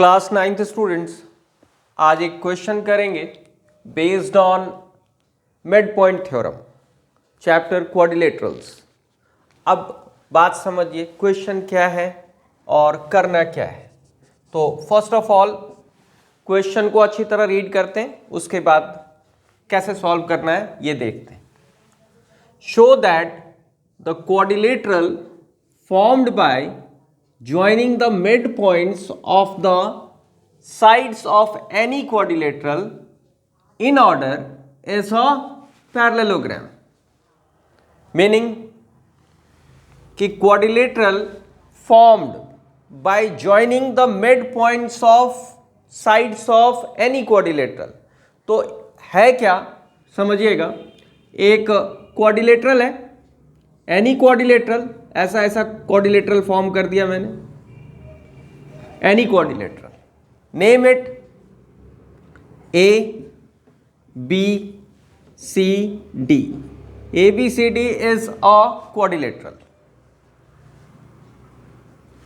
Class 9th students, आज एक question करेंगे based on mid point theorem, chapter quadrilaterals. अब बात समझिए क्वेश्चन क्या है और करना क्या है। तो फर्स्ट ऑफ ऑल क्वेश्चन को अच्छी तरह रीड करते हैं, उसके बाद कैसे सॉल्व करना है ये देखते हैं। Show that the quadrilateral formed by joining the midpoints of the sides of any quadrilateral in order is a parallelogram, meaning कि quadrilateral formed by joining the midpoints of sides of any quadrilateral। तो है क्या समझिएगा, एक quadrilateral है, any quadrilateral, ऐसा quadrilateral form कर दिया मैंने, any quadrilateral, name it A B C D. A B C D is a quadrilateral.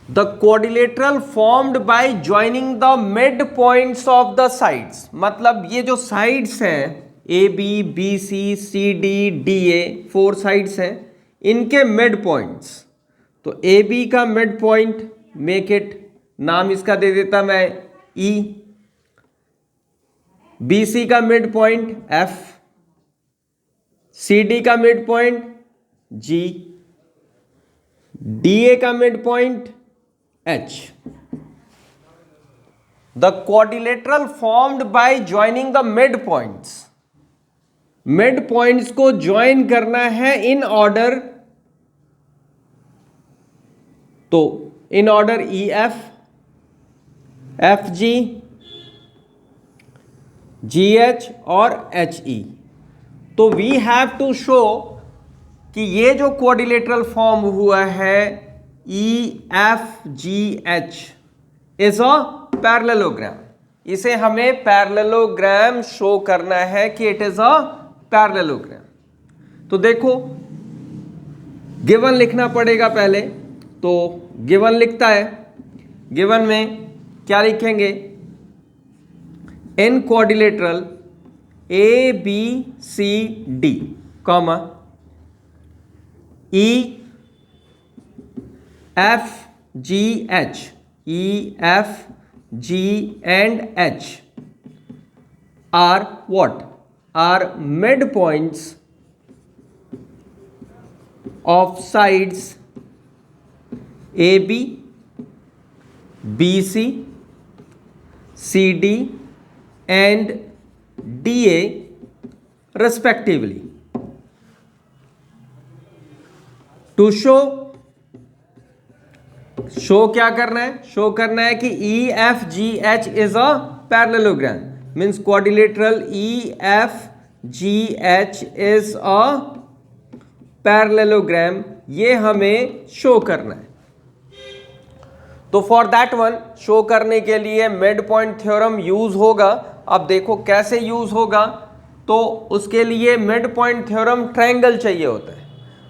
The quadrilateral formed by joining the mid points of the sides, मतलब ये जो sides हैं A B B C C D D A, 4 sides हैं, इनके mid points. तो A B का mid point, make it, नाम इसका दे देता मैं ई। बी सी का mid point F, C D का mid point G, D A का mid point H. The quadrilateral formed by joining the mid points, mid points को ज्वाइन करना है इन ऑर्डर। तो in order E F, F G, G H और H E. तो we have to show कि ये जो क्वाड्रिलेटरल फॉर्म हुआ है ई F G H is a parallelogram. इसे हमें पैरेललोग्राम शो करना है कि इट इज अ पैरेललोग्राम। तो देखो गिवन लिखना पड़ेगा पहले, तो गिवन लिखता है। गिवन में क्या लिखेंगे, in quadrilateral A B C D comma E F G H, E F G and H are what, are mid points of sides AB, BC, CD and DA respectively. To show क्या करना है, show करना है कि EFGH is a parallelogram, means quadrilateral EFGH is a parallelogram, ये हमें show करना है। तो फॉर दैट वन, शो करने के लिए मिड पॉइंट थ्योरम यूज होगा। अब देखो कैसे यूज होगा, तो उसके लिए मिड पॉइंट थ्योरम ट्रायंगल चाहिए होता है।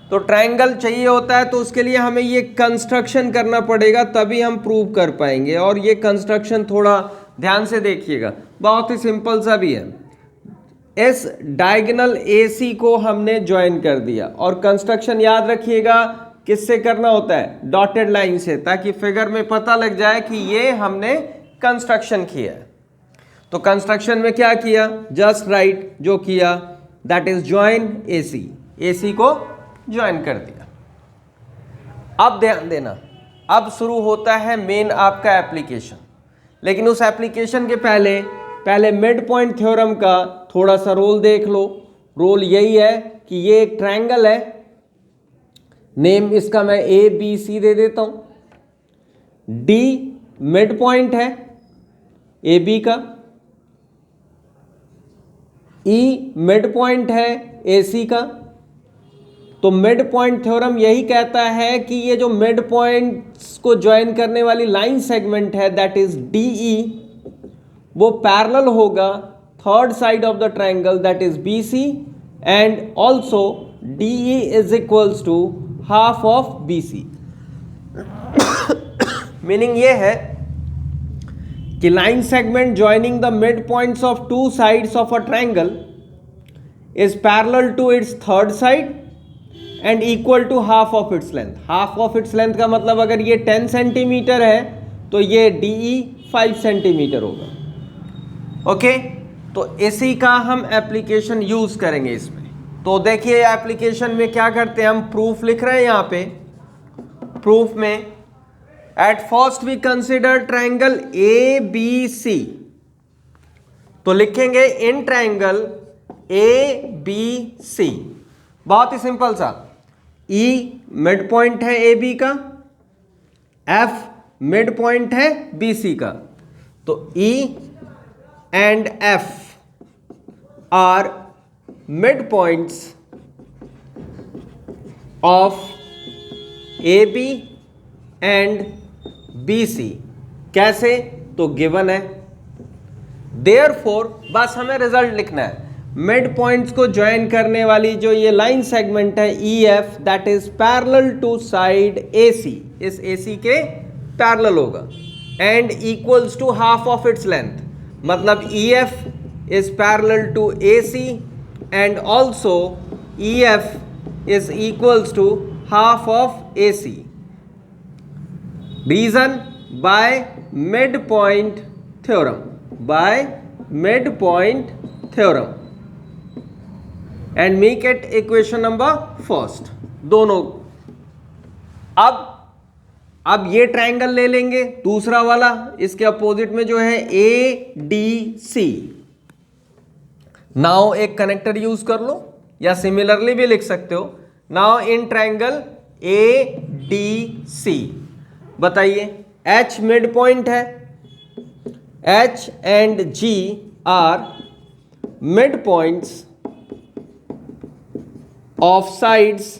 तो ट्रायंगल चाहिए होता है तो उसके लिए हमें ये कंस्ट्रक्शन करना पड़ेगा, तभी हम प्रूव कर पाएंगे। और ये कंस्ट्रक्शन थोड़ा ध्यान से देखिएगा, बहुत ही सिंपल सा भी है। इस डायगोनल AC को हमने ज्वाइन कर दिया, और कंस्ट्रक्शन याद रखिएगा किससे करना होता है, डॉटेड लाइन से, ताकि फिगर में पता लग जाए कि ये हमने कंस्ट्रक्शन किया है। तो कंस्ट्रक्शन में क्या किया, जस्ट राइट जो किया, दैट इज ज्वाइन AC को ज्वाइन कर दिया। अब ध्यान देना, अब शुरू होता है मेन आपका एप्लीकेशन। लेकिन उस एप्लीकेशन के पहले मिड पॉइंट थ्योरम का थोड़ा सा रोल देख लो। रोल यही है कि ये एक ट्रायंगल है, नेम इसका मैं ए बी सी दे देता हूं। डी मिड पॉइंट है ए बी का, ई मिड पॉइंट है ए सी का। तो मिड पॉइंट थ्योरम यही कहता है कि ये जो मिड पॉइंट्स को ज्वाइन करने वाली लाइन सेगमेंट है, दैट इज डी ई, वो पैरेलल होगा third side of the triangle, that is BC, and also DE is equals to half of BC। Meaning ये है कि line segment joining the mid points of two sides of a triangle is parallel to its third side and equal to half of its length. Half of its length का मतलब अगर ये 10 centimetre है तो ये DE 5 सेंटीमीटर होगा। Okay, तो इसी का हम एप्लीकेशन यूज करेंगे इसमें। तो देखिए एप्लीकेशन में क्या करते हैं, हम प्रूफ लिख रहे हैं यहां पे। प्रूफ में at first we consider triangle ABC, तो लिखेंगे इन ट्रायंगल ABC, बहुत ही सिंपल सा। E मिड पॉइंट है AB का, F मिड पॉइंट है BC का, तो E and F are mid points of AB and BC। कैसे, तो गिवन है। देयरफॉर बस हमें रिजल्ट लिखना है। मिड पॉइंट्स को ज्वाइन करने वाली जो ये लाइन सेगमेंट है EF that is parallel to side AC, इस AC के पैरेलल होगा and equals to half of its length, मतलब EF is parallel to AC and also EF is equals to half of AC. Reason by midpoint theorem, by midpoint theorem, and make it equation number first। दोनों अब ये triangle ले लेंगे दूसरा वाला, इसके opposite में जो है ADC। नाउ एक कनेक्टर यूज कर लो या सिमिलरली भी लिख सकते हो। नाउ इन ट्रायंगल ADC बताइए, H मिड पॉइंट है, H and G are mid points of sides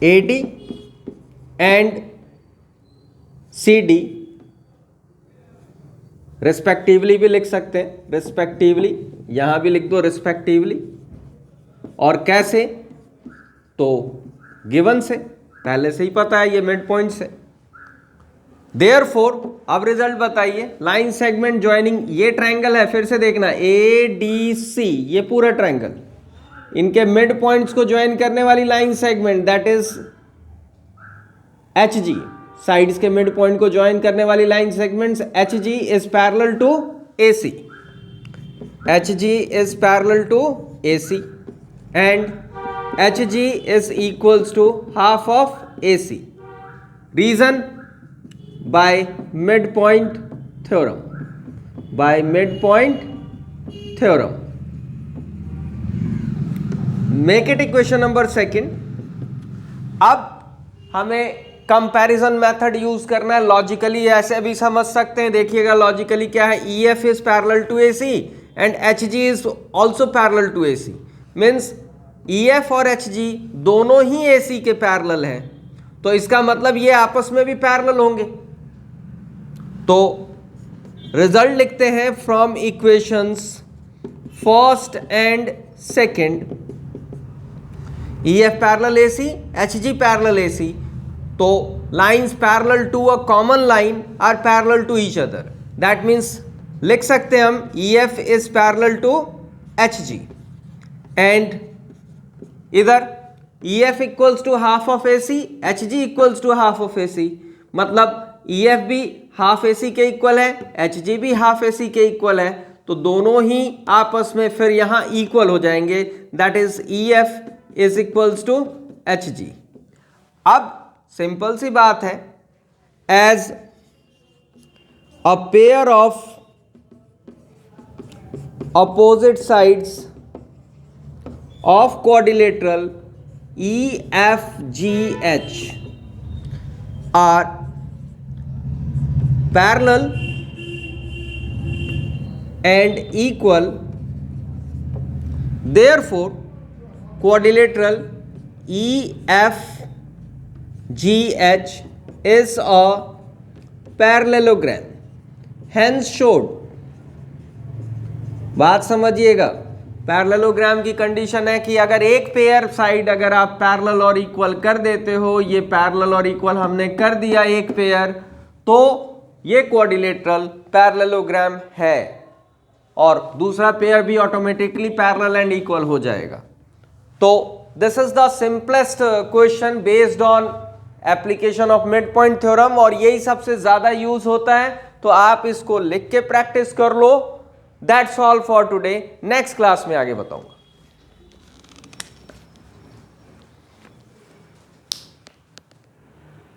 AD and CD, respectively भी लिख सकते हैं, रिस्पेक्टिवली, यहां भी लिख दो रिस्पेक्टिवली। और कैसे, तो गिवन से, पहले से ही पता है ये मिड पॉइंट से। देयरफॉर अब रिजल्ट बताइए, लाइन सेगमेंट ज्वाइनिंग, ये ट्रायंगल है, फिर से देखना ADC, ये पूरा ट्रायंगल, इनके मिड पॉइंट्स को ज्वाइन करने वाली line segment that is HG, sides के मिड पॉइंट को ज्वाइन करने वाली line segments HG is parallel to AC, HG is parallel to AC and HG is equals to half of AC। Reason by mid point theorem, by mid point theorem. Make it equation number second. अब हमें comparison method use करना है। Logically ऐसे भी समझ सकते हैं, देखिएगा लॉजिकली क्या है, EF is parallel to AC and HG is also parallel to AC, means EF और HG दोनों ही AC के पैरेलल हैं, तो इसका मतलब ये आपस में भी पैरेलल होंगे। तो रिजल्ट लिखते हैं from equations first and second, EF parallel AC, HG parallel AC, तो lines parallel to a common line are parallel to each other, that means लिख सकते हैं हम EF is parallel to HG and इधर EF equals to half of AC, HG equals to half of AC, मतलब EF भी half AC के equal है, HG भी हाफ AC के इक्वल है, तो दोनों ही आपस में फिर यहां इक्वल हो जाएंगे, that is EF is equals to HG। अब सिंपल सी बात है, as a pair of opposite sides of quadrilateral EFGH are parallel and equal, therefore quadrilateral EFGH is a parallelogram, hence showed। बात समझिएगा, पैरेललोग्राम की condition है कि अगर एक पेयर साइड अगर आप पैरेलल और इक्वल कर देते हो, ये पैरेलल और इक्वल हमने कर दिया एक पेयर, तो ये क्वाड्रिलेटरल पैरेललोग्राम है और दूसरा पेयर भी ऑटोमेटिकली पैरेलल एंड इक्वल हो जाएगा। तो this is the simplest question based on application of mid point theorem और यही सबसे ज्यादा यूज होता है, तो आप इसको लिख के प्रैक्टिस कर लो। That's all for today, next class में आगे बताऊंगा।